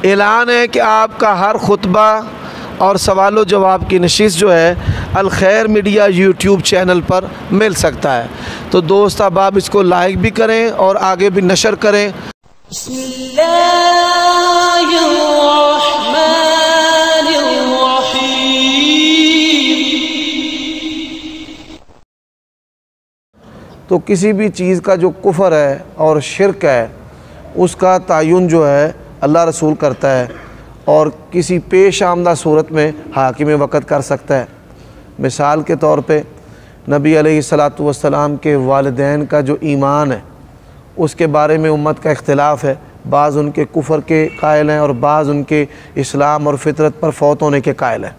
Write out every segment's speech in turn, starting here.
اعلان ہے کہ آپ کا ہر خطبہ اور سوال و جواب کی نشست جو ہے الخیر میڈیا یوٹیوب چینل پر مل سکتا ہے، تو دوست احباب اس کو لائک بھی کریں اور آگے بھی نشر کریں۔ بسم اللہ الرحمن الرحیم۔ تو کسی بھی چیز کا جو کفر ہے اور شرک ہے اس کا تعین جو ہے اللہ رسول کرتا ہے، اور کسی پیش آمدہ صورت میں حاکم وقت کر سکتا ہے۔ مثال کے طور پہ نبی علیہ السلام کے والدین کا جو ایمان ہے اس کے بارے میں امت کا اختلاف ہے، بعض ان کے کفر کے قائل ہیں اور بعض ان کے اسلام اور فطرت پر فوت ہونے کے قائل ہیں۔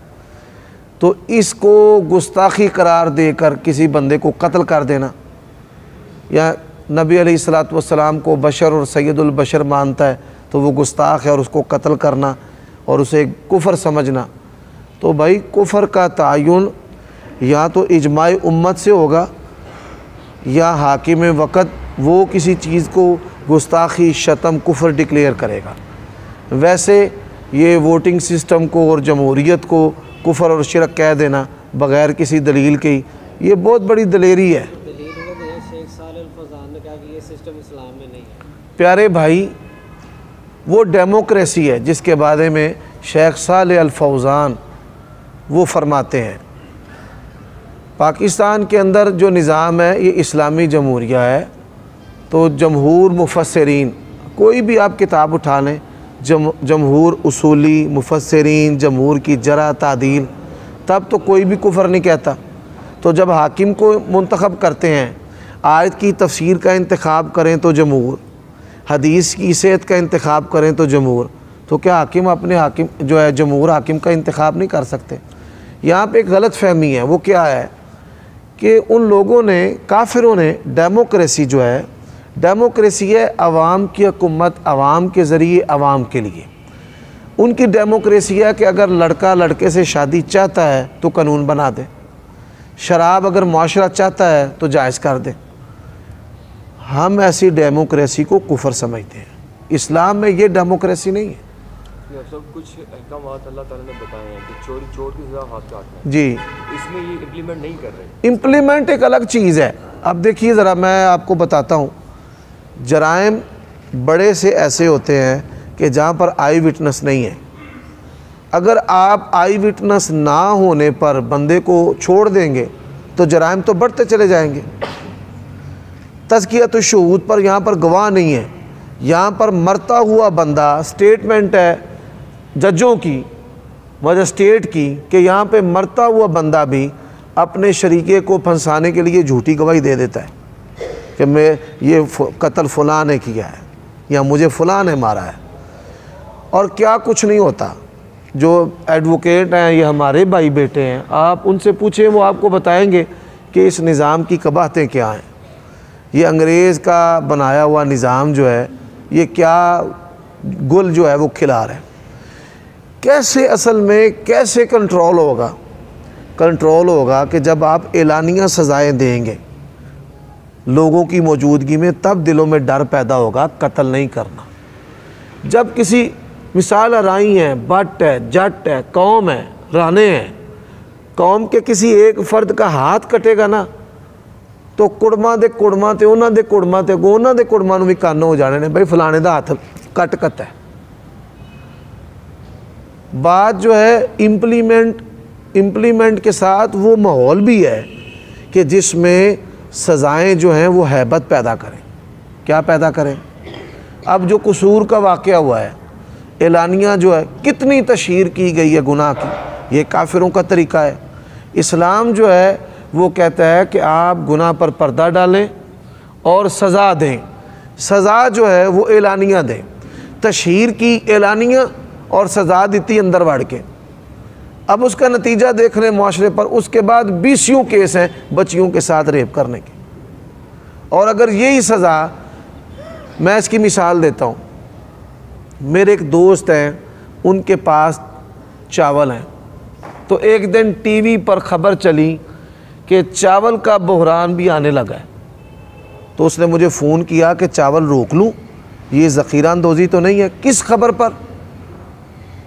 تو اس کو گستاخی قرار دے کر کسی بندے کو قتل کر دینا، یا نبی علیہ السلام کو بشر اور سید البشر مانتا ہے تو وہ گستاخ ہے اور اس کو قتل کرنا اور اسے کفر سمجھنا، تو بھائی کفر کا تعین یا تو اجماع امت سے ہوگا یا حاکم وقت وہ کسی چیز کو گستاخی، شتم، کفر ڈکلیئر کرے گا۔ ویسے یہ ووٹنگ سسٹم کو اور جمہوریت کو کفر اور شرک کہہ دینا بغیر کسی دلیل کے، یہ بہت بڑی دلیری ہے۔ شیخ صالح الفوزان نے کہا کہ یہ سسٹم اسلام میں نہیں ہے۔ پیارے بھائی، وہ ڈیموکریسی ہے جس کے بارے میں شیخ صالح الفوزان وہ فرماتے ہیں پاکستان کے اندر جو نظام ہے یہ اسلامی جمہوریہ ہے۔ تو جمہور مفسرین، کوئی بھی آپ کتاب اٹھا لیں، جمہور اصولی مفسرین، جمہور کی جرح تعدیل، تب تو کوئی بھی کفر نہیں کہتا۔ تو جب حاکم کو منتخب کرتے ہیں، آیت کی تفسیر کا انتخاب کریں تو جمہور، حدیث کی صحت کا انتخاب کریں تو جمہور، تو کیا حاکم اپنے حاکم جو ہے جمہور حاکم کا انتخاب نہیں کر سکتے؟ یہاں پہ ایک غلط فہمی ہے، وہ کیا ہے کہ ان لوگوں نے، کافروں نے ڈیموکریسی جو ہے، ڈیموکریسی ہے عوام کی حکومت، عوام کے ذریعے عوام کے لیے۔ ان کی ڈیموکریسی ہے کہ اگر لڑکا لڑکے سے شادی چاہتا ہے تو قانون بنا دے، شراب اگر معاشرہ چاہتا ہے تو جائز کر دے۔ ہم ایسی ڈیموکریسی کو کفر سمجھتے ہیں، اسلام میں یہ ڈیموکریسی نہیں ہے۔ سب کچھ احکامات اللہ تعالیٰ نے بتائے ہیں کہ چوری چور کی سزا ہاتھ کاٹنا ہے، جی، اس میں یہ امپلیمنٹ نہیں کر رہے۔ امپلیمنٹ ایک الگ چیز ہے۔ اب دیکھیے ذرا، میں آپ کو بتاتا ہوں، جرائم بڑے سے ایسے ہوتے ہیں کہ جہاں پر آئی وٹنس نہیں ہے۔ اگر آپ آئی وٹنس نہ ہونے پر بندے کو چھوڑ دیں گے تو جرائم تو بڑھتے چلے جائیں گے۔ تزکیۃ الشہود پر یہاں پر گواہ نہیں ہے، یہاں پر مرتا ہوا بندہ، سٹیٹمنٹ ہے ججوں کی، مجسٹریٹ کی، کہ یہاں پہ مرتا ہوا بندہ بھی اپنے شریکے کو پھنسانے کے لیے جھوٹی گواہی دے دیتا ہے کہ میں یہ قتل فلاں نے کیا ہے یا مجھے فلاں نے مارا ہے، اور کیا کچھ نہیں ہوتا۔ جو ایڈوکیٹ ہیں، یہ ہمارے بھائی بیٹے ہیں، آپ ان سے پوچھیں، وہ آپ کو بتائیں گے کہ اس نظام کی قباحتیں کیا ہیں۔ یہ انگریز کا بنایا ہوا نظام جو ہے، یہ کیا گل جو ہے وہ کھلا رہا ہے۔ کیسے اصل میں کیسے کنٹرول ہوگا؟ کنٹرول ہوگا کہ جب آپ اعلانیہ سزائیں دیں گے لوگوں کی موجودگی میں، تب دلوں میں ڈر پیدا ہوگا قتل نہیں کرنا۔ جب کسی مثال رائی ہیں، بٹ ہے، جٹ ہے، قوم ہے، رانے ہیں، قوم کے کسی ایک فرد کا ہاتھ کٹے گا نا تو کڑما دے کڑما تے انہاں دے کڑما تے انہاں دے کڑما نو بھی کان ہو جانے نے، بھائی فلانے دا ہاتھ کٹ ہے۔ بات جو ہے امپلیمنٹ کے ساتھ وہ ماحول بھی ہے کہ جس میں سزائیں جو ہیں وہ ہیبت پیدا کریں۔ کیا پیدا کریں؟ اب جو قصور کا واقعہ ہوا ہے، اعلانیہ جو ہے کتنی تشہیر کی گئی ہے گناہ کی، یہ کافروں کا طریقہ ہے۔ اسلام جو ہے وہ کہتا ہے کہ آپ گناہ پر پردہ ڈالیں اور سزا دیں۔ سزا جو ہے وہ اعلانیہ دیں، تشہیر کی اعلانیہ اور سزا دیتی اندر وڑ کے۔ اب اس کا نتیجہ دیکھ رہے ہیں معاشرے پر، اس کے بعد 20 کیس ہیں بچیوں کے ساتھ ریپ کرنے کے۔ اور اگر یہی سزا، میں اس کی مثال دیتا ہوں، میرے ایک دوست ہیں، ان کے پاس چاول ہیں، تو ایک دن ٹی وی پر خبر چلی کہ چاول کا بحران بھی آنے لگا ہے، تو اس نے مجھے فون کیا کہ چاول روک لوں، یہ ذخیرہ اندوزی تو نہیں ہے؟ کس خبر پر؟